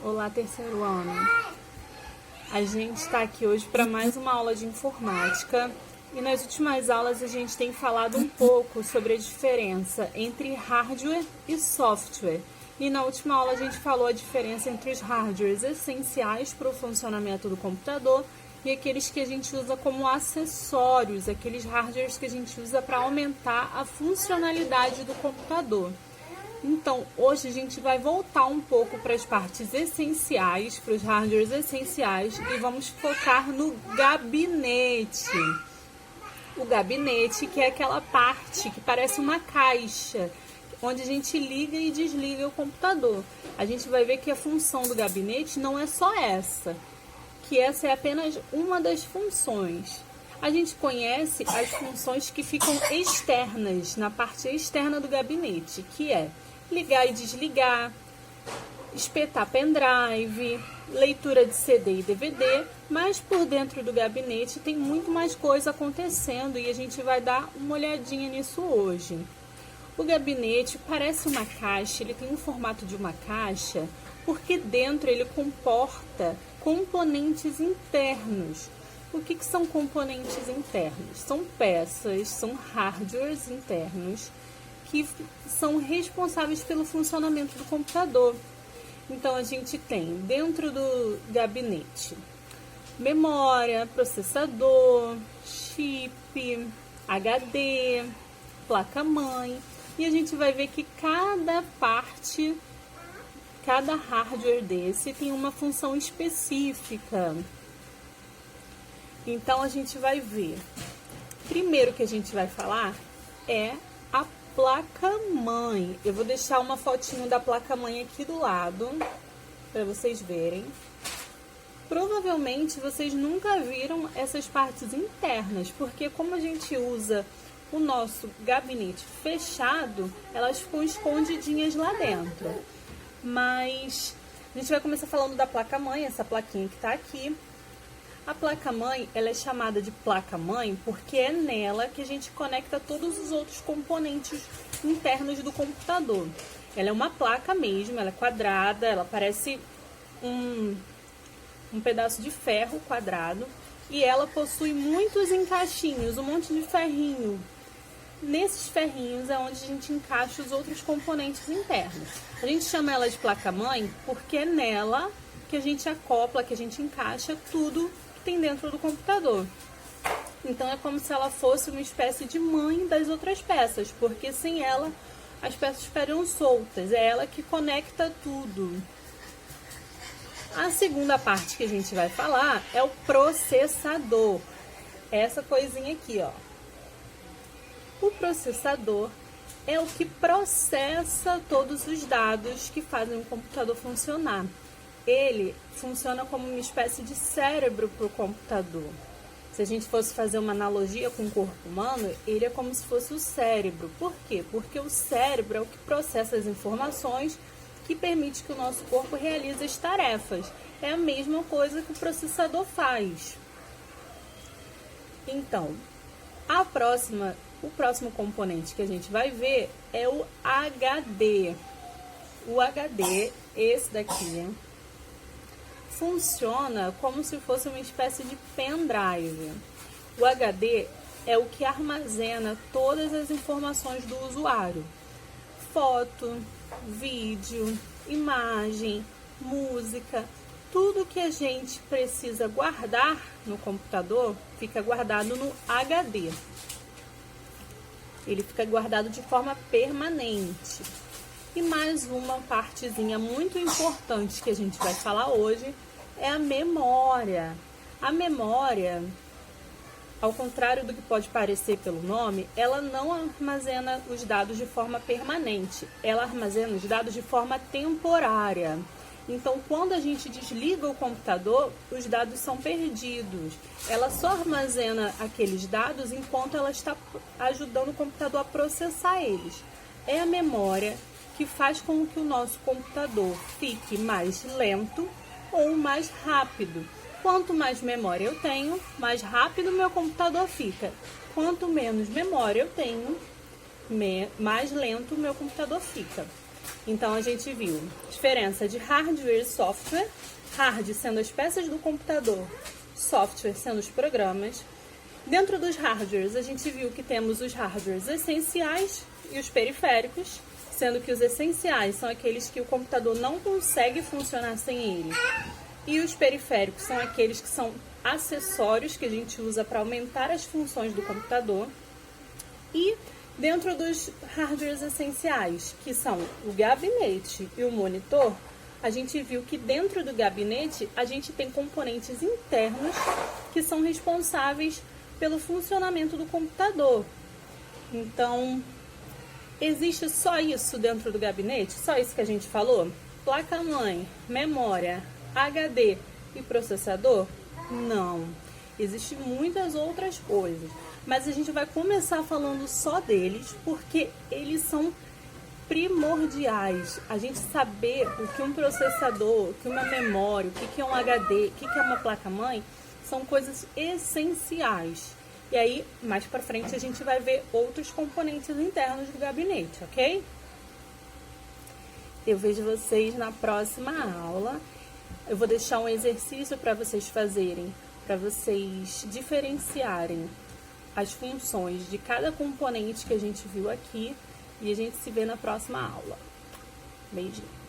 Olá, terceiro ano. A gente está aqui hoje para mais uma aula de informática e nas últimas aulas a gente tem falado um pouco sobre a diferença entre hardware e software. E na última aula a gente falou a diferença entre os hardwares essenciais para o funcionamento do computador e aqueles que a gente usa como acessórios, aqueles hardwares que a gente usa para aumentar a funcionalidade do computador. Então, hoje a gente vai voltar um pouco para as partes essenciais, para os hardwares essenciais, e vamos focar no gabinete. O gabinete, que é aquela parte que parece uma caixa, onde a gente liga e desliga o computador. A gente vai ver que a função do gabinete não é só essa, que essa é apenas uma das funções. A gente conhece as funções que ficam externas, na parte externa do gabinete, que é ligar e desligar, espetar pendrive, leitura de CD e DVD, mas por dentro do gabinete tem muito mais coisa acontecendo e a gente vai dar uma olhadinha nisso hoje. O gabinete parece uma caixa, ele tem o formato de uma caixa, porque dentro ele comporta componentes internos. O que são componentes internos? São peças, são hardwares internos, que são responsáveis pelo funcionamento do computador. Então, a gente tem dentro do gabinete memória, processador, chip, HD, placa-mãe. E a gente vai ver que cada parte, cada hardware desse tem uma função específica. Então, a gente vai ver. Primeiro que a gente vai falar é a placa-mãe. Eu vou deixar uma fotinho da placa-mãe aqui do lado, para vocês verem. Provavelmente vocês nunca viram essas partes internas, porque como a gente usa o nosso gabinete fechado, elas ficam escondidinhas lá dentro. Mas a gente vai começar falando da placa-mãe, essa plaquinha que está aqui. A placa-mãe, ela é chamada de placa-mãe porque é nela que a gente conecta todos os outros componentes internos do computador. Ela é uma placa mesmo, ela é quadrada, ela parece um pedaço de ferro quadrado e ela possui muitos encaixinhos, um monte de ferrinho. Nesses ferrinhos é onde a gente encaixa os outros componentes internos. A gente chama ela de placa-mãe porque é nela que a gente acopla, que a gente encaixa tudo tem dentro do computador. Então é como se ela fosse uma espécie de mãe das outras peças, porque sem ela as peças ficariam soltas, é ela que conecta tudo. A segunda parte que a gente vai falar é o processador, essa coisinha aqui, ó. O processador é o que processa todos os dados que fazem o computador funcionar. Ele funciona como uma espécie de cérebro para o computador. Se a gente fosse fazer uma analogia com o corpo humano, ele é como se fosse o cérebro. Por quê? Porque o cérebro é o que processa as informações que permite que o nosso corpo realize as tarefas. É a mesma coisa que o processador faz. Então, o próximo componente que a gente vai ver é o HD. O HD, esse daqui, funciona como se fosse uma espécie de pendrive. O HD é o que armazena todas as informações do usuário. Foto, vídeo, imagem, música, tudo que a gente precisa guardar no computador fica guardado no HD. Ele fica guardado de forma permanente. E mais uma partezinha muito importante que a gente vai falar hoje é a memória. A memória, ao contrário do que pode parecer pelo nome, ela não armazena os dados de forma permanente. Ela armazena os dados de forma temporária. Então, quando a gente desliga o computador, os dados são perdidos. Ela só armazena aqueles dados enquanto ela está ajudando o computador a processar eles. É a memória que faz com que o nosso computador fique mais lento ou mais rápido. Quanto mais memória eu tenho, mais rápido meu computador fica. Quanto menos memória eu tenho, mais lento o meu computador fica. Então, a gente viu diferença de hardware e software, hard sendo as peças do computador, software sendo os programas. Dentro dos hardwares, a gente viu que temos os hardwares essenciais e os periféricos, sendo que os essenciais são aqueles que o computador não consegue funcionar sem ele. E os periféricos são aqueles que são acessórios que a gente usa para aumentar as funções do computador. E dentro dos hardwares essenciais, que são o gabinete e o monitor, a gente viu que dentro do gabinete a gente tem componentes internos que são responsáveis pelo funcionamento do computador. Então, existe só isso dentro do gabinete? Só isso que a gente falou? Placa-mãe, memória, HD e processador? Não. Existem muitas outras coisas. Mas a gente vai começar falando só deles, porque eles são primordiais. A gente saber o que um processador, o que uma memória, o que é um HD, o que é uma placa-mãe, são coisas essenciais. E aí, mais pra frente, a gente vai ver outros componentes internos do gabinete, ok? Eu vejo vocês na próxima aula. Eu vou deixar um exercício para vocês fazerem, para vocês diferenciarem as funções de cada componente que a gente viu aqui. E a gente se vê na próxima aula. Beijinho.